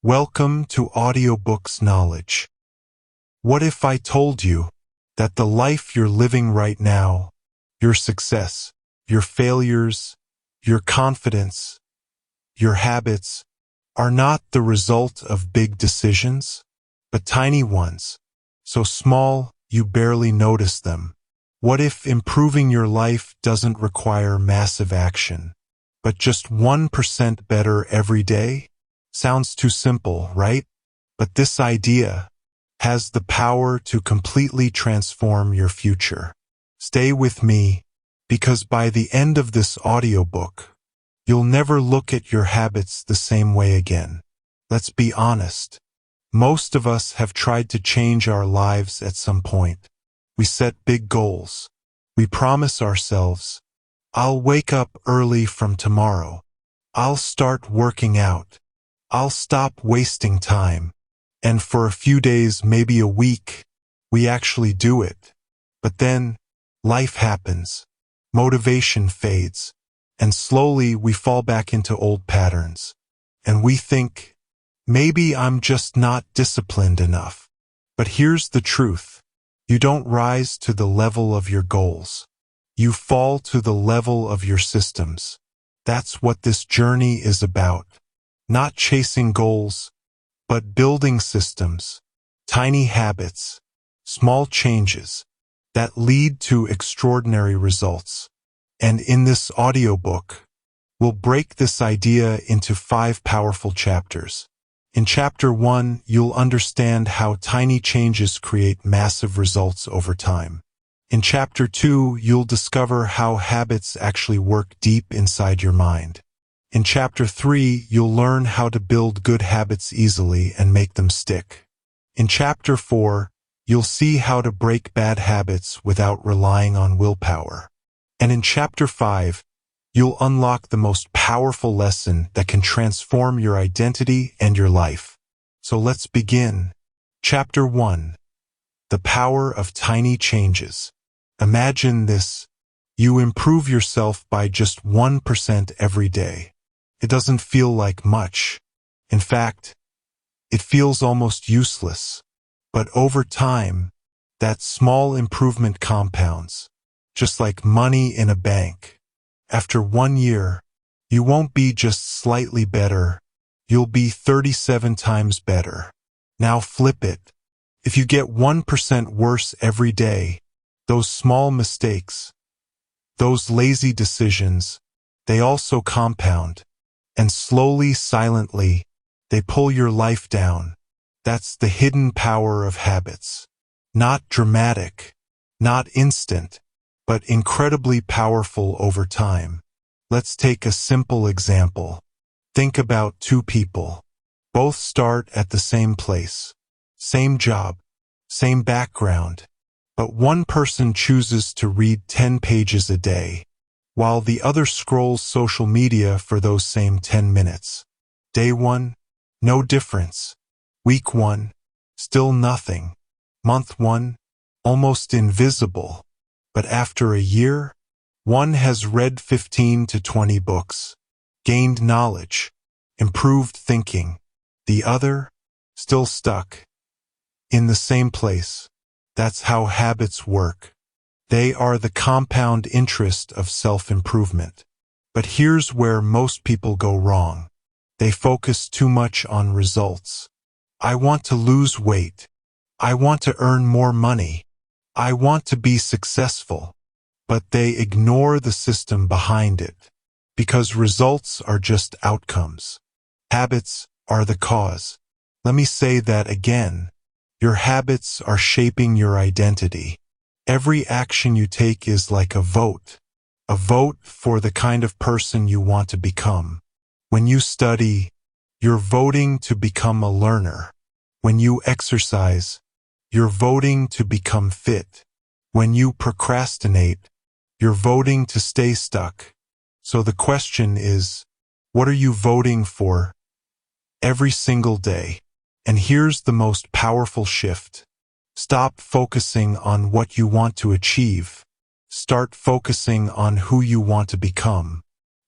Welcome to Audiobooks Knowledge. What if I told you that the life you're living right now, your success, your failures, your confidence, your habits, are not the result of big decisions, but tiny ones, so small you barely notice them? What if improving your life doesn't require massive action, but just 1% better every day? Sounds too simple, right? But this idea has the power to completely transform your future. Stay with me, because by the end of this audiobook, you'll never look at your habits the same way again. Let's be honest. Most of us have tried to change our lives at some point. We set big goals. We promise ourselves, I'll wake up early from tomorrow. I'll start working out. I'll stop wasting time. And for a few days, maybe a week, we actually do it. But then, life happens. Motivation fades. And slowly we fall back into old patterns. And we think, maybe I'm just not disciplined enough. But here's the truth. You don't rise to the level of your goals. You fall to the level of your systems. That's what this journey is about. Not chasing goals, but building systems, tiny habits, small changes that lead to extraordinary results. And in this audiobook, we'll break this idea into 5 powerful chapters. In Chapter 1, you'll understand how tiny changes create massive results over time. In Chapter 2, you'll discover how habits actually work deep inside your mind. In Chapter 3, you'll learn how to build good habits easily and make them stick. In Chapter 4, you'll see how to break bad habits without relying on willpower. And in Chapter 5, you'll unlock the most powerful lesson that can transform your identity and your life. So let's begin. Chapter 1. The Power of Tiny Changes. Imagine this. You improve yourself by just 1% every day. It doesn't feel like much. In fact, it feels almost useless. But over time, that small improvement compounds, just like money in a bank. After 1 year, you won't be just slightly better, you'll be 37 times better. Now flip it. If you get 1% worse every day, those small mistakes, those lazy decisions, they also compound. And slowly, silently, they pull your life down. That's the hidden power of habits. Not dramatic, not instant, but incredibly powerful over time. Let's take a simple example. Think about 2 people. Both start at the same place, same job, same background, but one person chooses to read 10 pages a day, while the other scrolls social media for those same 10 minutes. Day 1, no difference. Week 1, still nothing. Month 1, almost invisible. But after a year, one has read 15 to 20 books, gained knowledge, improved thinking. The other, still stuck in the same place. That's how habits work. They are the compound interest of self-improvement. But here's where most people go wrong. They focus too much on results. I want to lose weight. I want to earn more money. I want to be successful. But they ignore the system behind it. Because results are just outcomes. Habits are the cause. Let me say that again. Your habits are shaping your identity. Every action you take is like a vote for the kind of person you want to become. When you study, you're voting to become a learner. When you exercise, you're voting to become fit. When you procrastinate, you're voting to stay stuck. So the question is, what are you voting for every single day? And here's the most powerful shift. Stop focusing on what you want to achieve. Start focusing on who you want to become.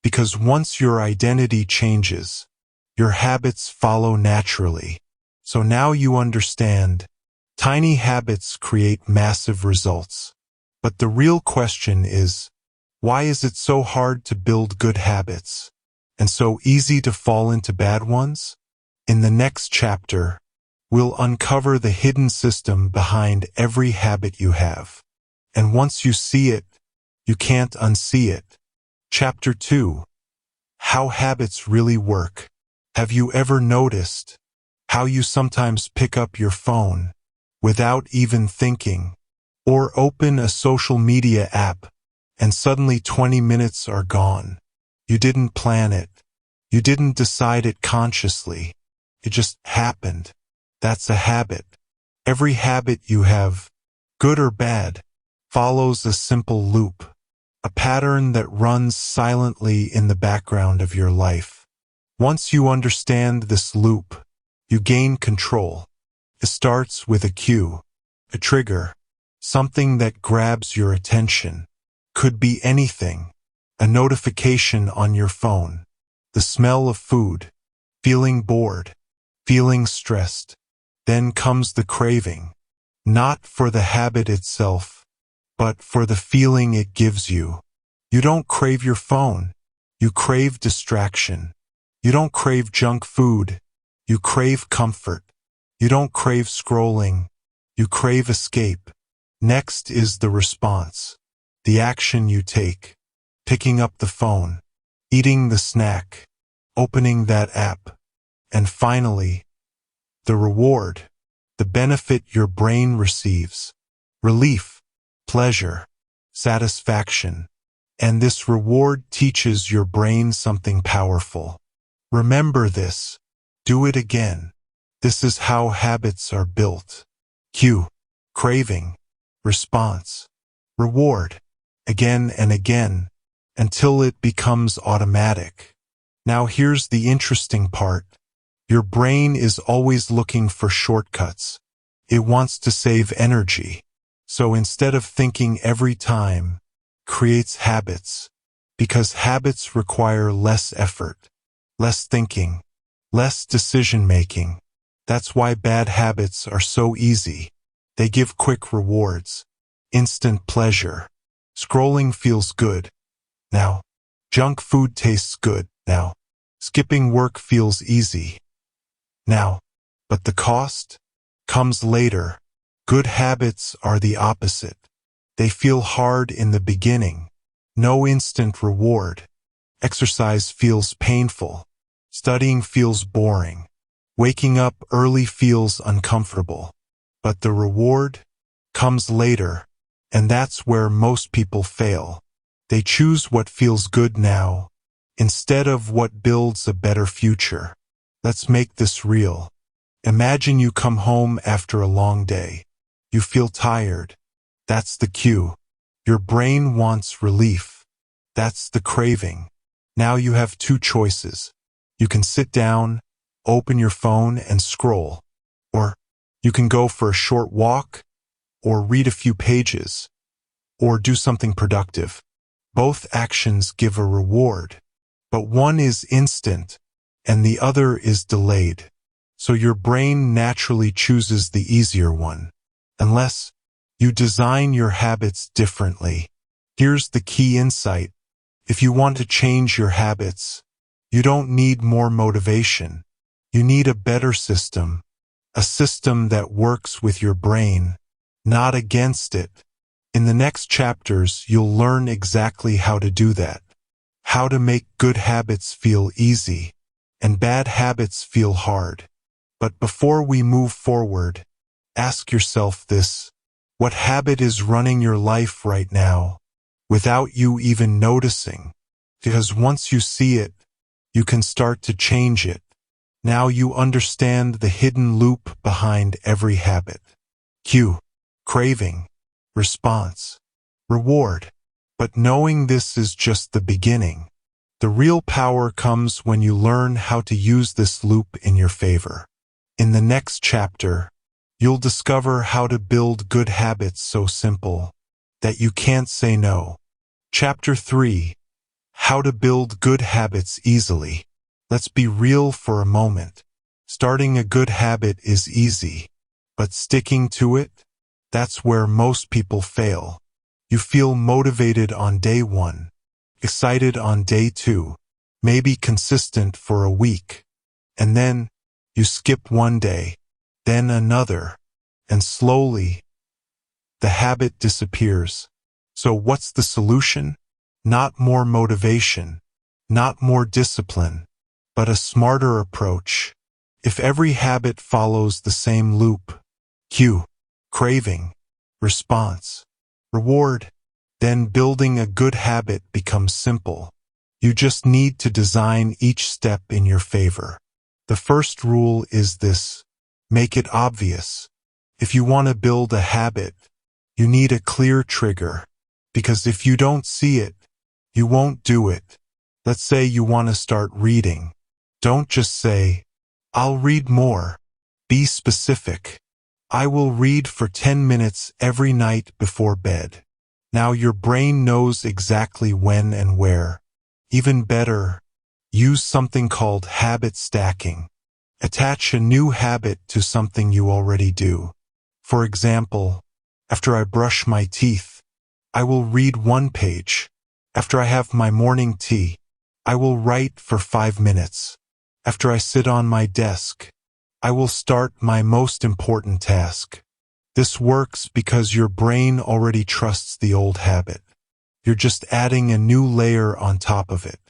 Because once your identity changes, your habits follow naturally. So now you understand, tiny habits create massive results. But the real question is, why is it so hard to build good habits, and so easy to fall into bad ones? In the next chapter, we'll uncover the hidden system behind every habit you have. And once you see it, you can't unsee it. Chapter 2. How habits really work. Have you ever noticed how you sometimes pick up your phone without even thinking, or open a social media app, and suddenly 20 minutes are gone? You didn't plan it. You didn't decide it consciously. It just happened. That's a habit. Every habit you have, good or bad, follows a simple loop, a pattern that runs silently in the background of your life. Once you understand this loop, you gain control. It starts with a cue, a trigger, something that grabs your attention. Could be anything. A notification on your phone, the smell of food, feeling bored, feeling stressed. Then comes the craving, not for the habit itself, but for the feeling it gives you. You don't crave your phone. You crave distraction. You don't crave junk food. You crave comfort. You don't crave scrolling. You crave escape. Next is the response, the action you take. Picking up the phone, eating the snack, opening that app, and finally, the reward, the benefit your brain receives. Relief, pleasure, satisfaction. And this reward teaches your brain something powerful. Remember this. Do it again. This is how habits are built. Cue, craving, response, reward, again and again, until it becomes automatic. Now here's the interesting part. Your brain is always looking for shortcuts. It wants to save energy. So instead of thinking every time, creates habits, because habits require less effort, less thinking, less decision-making. That's why bad habits are so easy. They give quick rewards, instant pleasure. Scrolling feels good. Now, junk food tastes good. Now, skipping work feels easy. Now, but the cost comes later. Good habits are the opposite. They feel hard in the beginning. No instant reward. Exercise feels painful. Studying feels boring. Waking up early feels uncomfortable. But the reward comes later, and that's where most people fail. They choose what feels good now, instead of what builds a better future. Let's make this real. Imagine you come home after a long day. You feel tired. That's the cue. Your brain wants relief. That's the craving. Now you have two choices. You can sit down, open your phone and scroll. Or you can go for a short walk, or read a few pages, or do something productive. Both actions give a reward, but one is instant and the other is delayed. So your brain naturally chooses the easier one, unless you design your habits differently. Here's the key insight. If you want to change your habits, you don't need more motivation. You need a better system, a system that works with your brain, not against it. In the next chapters, you'll learn exactly how to do that, how to make good habits feel easy and bad habits feel hard. But before we move forward, ask yourself this. What habit is running your life right now, without you even noticing? Because once you see it, you can start to change it. Now you understand the hidden loop behind every habit. Cue, craving, response, reward. But knowing this is just the beginning. The real power comes when you learn how to use this loop in your favor. In the next chapter, you'll discover how to build good habits so simple that you can't say no. Chapter 3. How to build good habits easily. Let's be real for a moment. Starting a good habit is easy, but sticking to it? That's where most people fail. You feel motivated on day 1, excited on day 2, maybe consistent for a week, and then you skip one day, then another, and slowly the habit disappears. So what's the solution? Not more motivation, not more discipline, but a smarter approach. If every habit follows the same loop, cue, craving, response, reward, then building a good habit becomes simple. You just need to design each step in your favor. The first rule is this: make it obvious. If you want to build a habit, you need a clear trigger, because if you don't see it, you won't do it. Let's say you want to start reading. Don't just say, "I'll read more." Be specific. "I will read for 10 minutes every night before bed." Now your brain knows exactly when and where. Even better, use something called habit stacking. Attach a new habit to something you already do. For example, after I brush my teeth, I will read 1 page. After I have my morning tea, I will write for 5 minutes. After I sit on my desk, I will start my most important task. This works because your brain already trusts the old habit. You're just adding a new layer on top of it.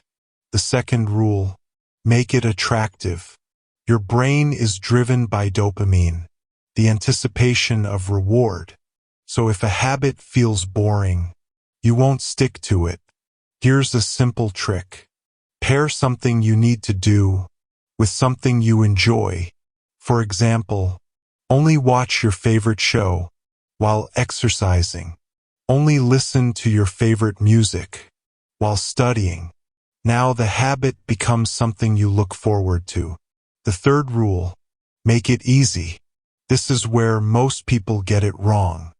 The second rule: make it attractive. Your brain is driven by dopamine, the anticipation of reward. So if a habit feels boring, you won't stick to it. Here's a simple trick. Pair something you need to do with something you enjoy. For example, only watch your favorite show while exercising. Only listen to your favorite music while studying. Now the habit becomes something you look forward to. The third rule: make it easy. This is where most people get it wrong.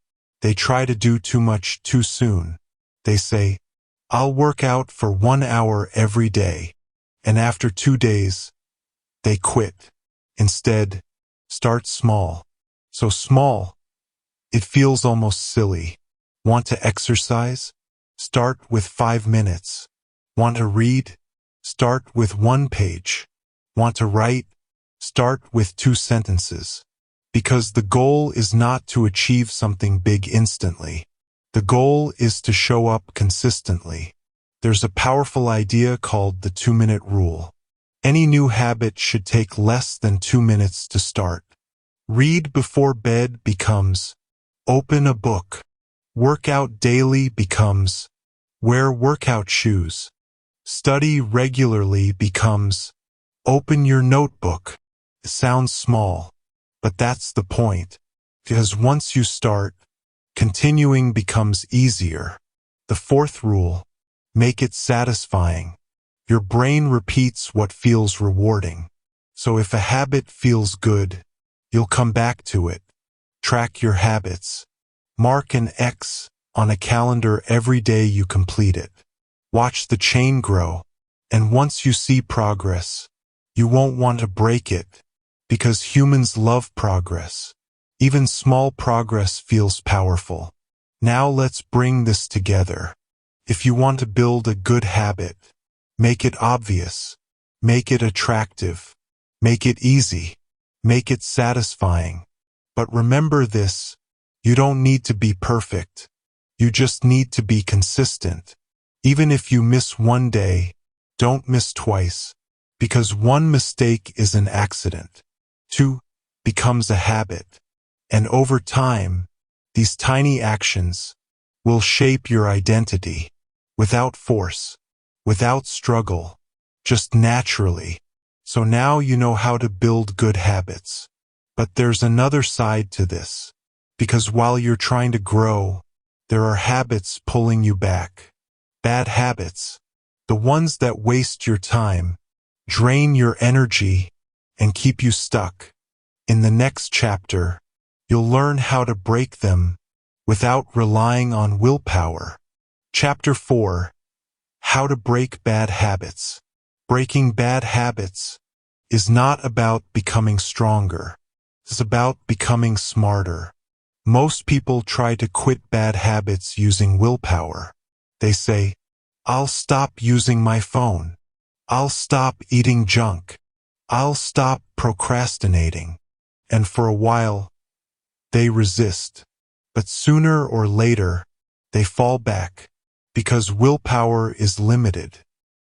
They try to do too much too soon. They say, "I'll work out for 1 hour every day," and after 2 days, they quit. Instead, start small. So small, it feels almost silly. Want to exercise? Start with 5 minutes. Want to read? Start with 1 page. Want to write? Start with 2 sentences. Because the goal is not to achieve something big instantly. The goal is to show up consistently. There's a powerful idea called the 2-minute rule. Any new habit should take less than 2 minutes to start. Read before bed becomes open a book. Work out daily becomes wear workout shoes. Study regularly becomes open your notebook. It sounds small, but that's the point. Because once you start, continuing becomes easier. The fourth rule: make it satisfying. Your brain repeats what feels rewarding. So if a habit feels good, you'll come back to it. Track your habits. Mark an X on a calendar every day you complete it. Watch the chain grow, and once you see progress, you won't want to break it, because humans love progress. Even small progress feels powerful. Now let's bring this together. If you want to build a good habit, make it obvious, make it attractive, make it easy, make it satisfying. But remember this: you don't need to be perfect. You just need to be consistent. Even if you miss 1 day, don't miss twice, because 1 mistake is an accident. 2 becomes a habit. And over time, these tiny actions will shape your identity, without force, without struggle, just naturally. So now you know how to build good habits. But there's another side to this, because while you're trying to grow, there are habits pulling you back. Bad habits, the ones that waste your time, drain your energy, and keep you stuck. In the next chapter, you'll learn how to break them without relying on willpower. Chapter 4: How to Break Bad Habits. Breaking bad habits is not about becoming stronger. It's about becoming smarter. Most people try to quit bad habits using willpower. They say, "I'll stop using my phone. I'll stop eating junk. I'll stop procrastinating." And for a while, they resist. But sooner or later, they fall back, because willpower is limited.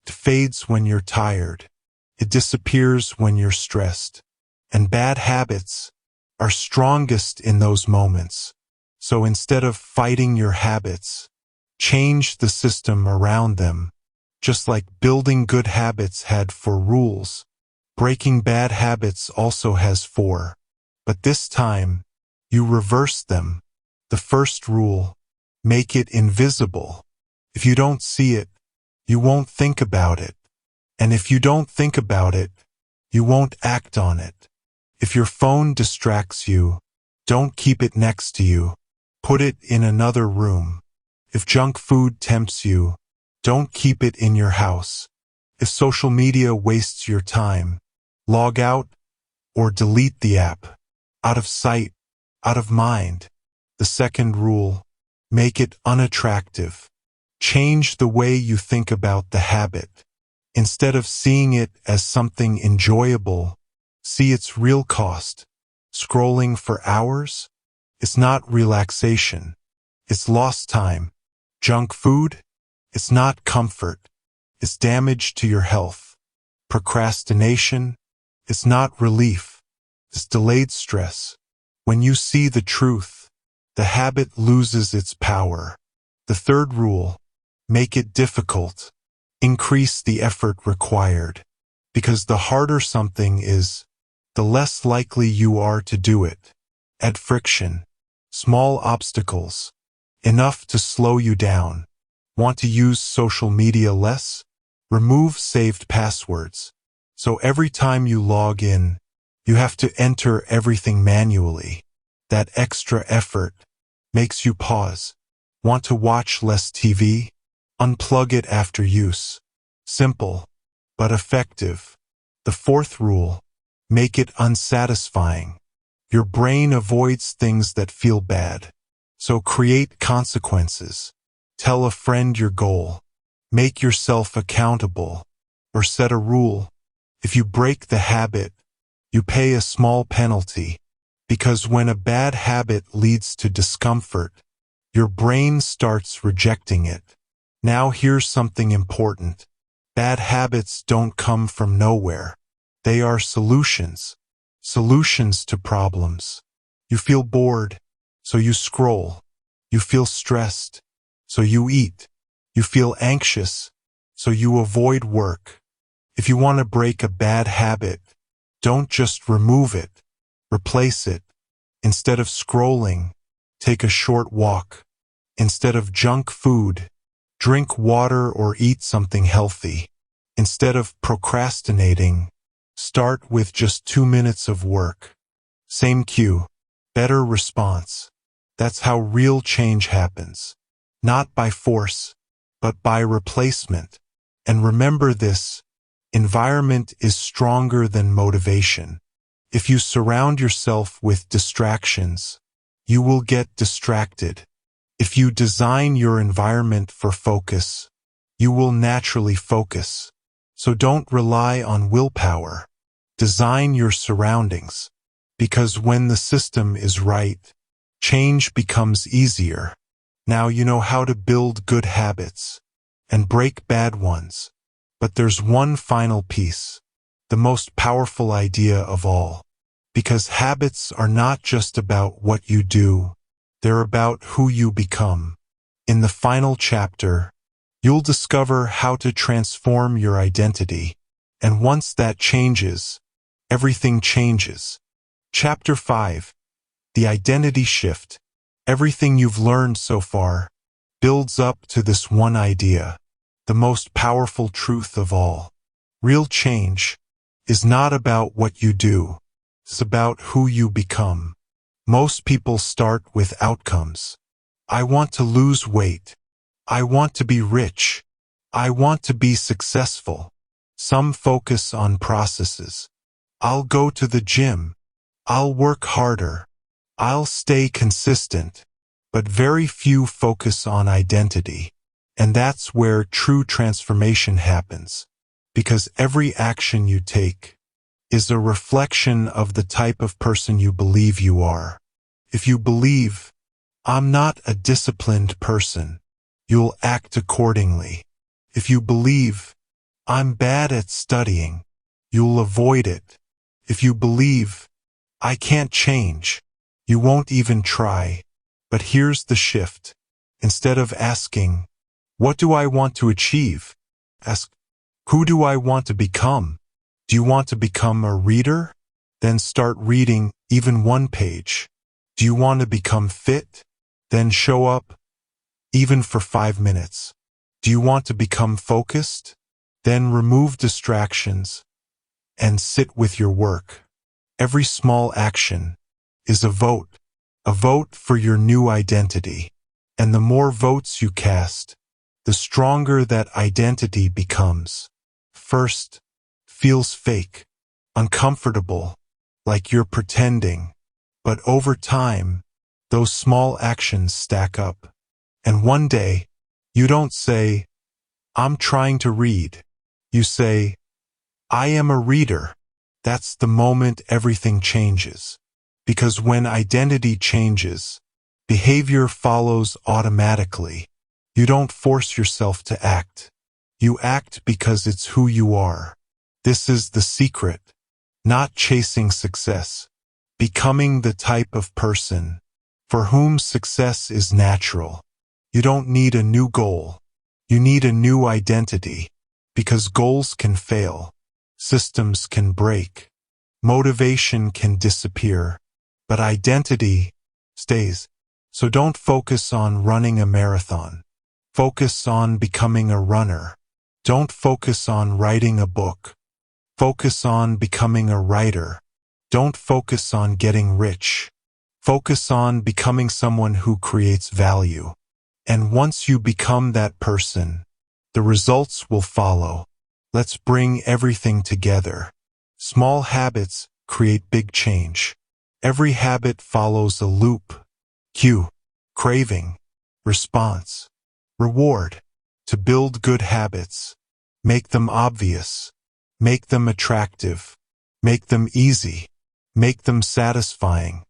It fades when you're tired. It disappears when you're stressed. And bad habits are strongest in those moments. So instead of fighting your habits, change the system around them. Just like building good habits had 4 rules, breaking bad habits also has 4. But this time, you reverse them. The first rule: make it invisible. If you don't see it, you won't think about it. And if you don't think about it, you won't act on it. If your phone distracts you, don't keep it next to you. Put it in another room. If junk food tempts you, don't keep it in your house. If social media wastes your time, log out or delete the app. Out of sight, out of mind. The second rule: make it unattractive. Change the way you think about the habit. Instead of seeing it as something enjoyable, see its real cost. Scrolling for hours? It's not relaxation. It's lost time. Junk food? It's not comfort. It's damage to your health. Procrastination? It's not relief. It's delayed stress. When you see the truth, the habit loses its power. The third rule: make it difficult. Increase the effort required. Because the harder something is, the less likely you are to do it. Add friction. Small obstacles. Enough to slow you down. Want to use social media less? Remove saved passwords. So every time you log in, you have to enter everything manually. That extra effort makes you pause. Want to watch less TV? Unplug it after use. Simple, but effective. The fourth rule: make it unsatisfying. Your brain avoids things that feel bad. So create consequences. Tell a friend your goal. Make yourself accountable. Or set a rule. If you break the habit, you pay a small penalty. Because when a bad habit leads to discomfort, your brain starts rejecting it. Now here's something important. Bad habits don't come from nowhere. They are solutions. Solutions to problems. You feel bored, so you scroll. You feel stressed, so you eat. You feel anxious, so you avoid work. If you want to break a bad habit, don't just remove it. Replace it. Instead of scrolling, take a short walk. Instead of junk food, drink water or eat something healthy. Instead of procrastinating, start with just 2 minutes of work. Same cue, better response. That's how real change happens. Not by force, but by replacement. And remember this: environment is stronger than motivation. If you surround yourself with distractions, you will get distracted. If you design your environment for focus, you will naturally focus. So don't rely on willpower. Design your surroundings. Because when the system is right, change becomes easier. Now you know how to build good habits and break bad ones. But there's one final piece, the most powerful idea of all. Because habits are not just about what you do, they're about who you become. In the final chapter, you'll discover how to transform your identity. And once that changes, everything changes. Chapter 5. The Identity Shift. Everything you've learned so far builds up to this one idea, the most powerful truth of all. Real change is not about what you do, it's about who you become. Most people start with outcomes. I want to lose weight. I want to be rich. I want to be successful. Some focus on processes. I'll go to the gym. I'll work harder. I'll stay consistent. But very few focus on identity. And that's where true transformation happens. Because every action you take is a reflection of the type of person you believe you are. If you believe, I'm not a disciplined person, you'll act accordingly. If you believe, I'm bad at studying, you'll avoid it. If you believe, I can't change, you won't even try. But here's the shift. Instead of asking, what do I want to achieve? Ask, who do I want to become? Do you want to become a reader? Then start reading even one page. Do you want to become fit? Then show up, even for 5 minutes. Do you want to become focused? Then remove distractions and sit with your work. Every small action is a vote for your new identity. And the more votes you cast, the stronger that identity becomes. First, feels fake, uncomfortable, like you're pretending. But over time, those small actions stack up. And one day, you don't say, I'm trying to read. You say, I am a reader. That's the moment everything changes. Because when identity changes, behavior follows automatically. You don't force yourself to act. You act because it's who you are. This is the secret. Not chasing success. Becoming the type of person for whom success is natural. You don't need a new goal. You need a new identity. Because goals can fail. Systems can break. Motivation can disappear. But identity stays. So don't focus on running a marathon. Focus on becoming a runner. Don't focus on writing a book. Focus on becoming a writer. Don't focus on getting rich. Focus on becoming someone who creates value. And once you become that person, the results will follow. Let's bring everything together. Small habits create big change. Every habit follows a loop. Cue, craving, response, reward. To build good habits, make them obvious, make them attractive, make them easy, make them satisfying.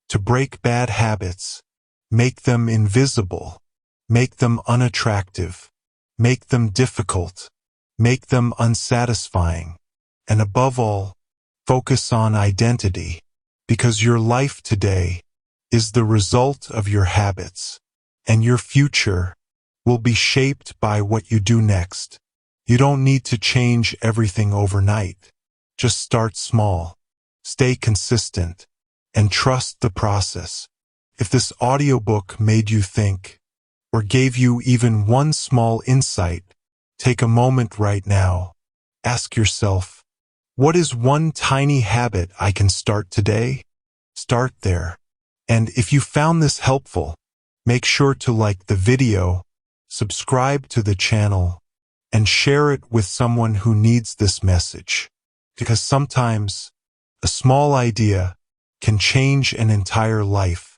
To break bad habits, make them invisible, make them unattractive, make them difficult, make them unsatisfying. And above all, focus on identity, because your life today is the result of your habits, and your future will be shaped by what you do next. You don't need to change everything overnight. Just start small, stay consistent, and trust the process. If this audiobook made you think, or gave you even one small insight, take a moment right now. Ask yourself, what is one tiny habit I can start today? Start there. And if you found this helpful, make sure to like the video, subscribe to the channel, and share it with someone who needs this message. Because sometimes, a small idea can change an entire life.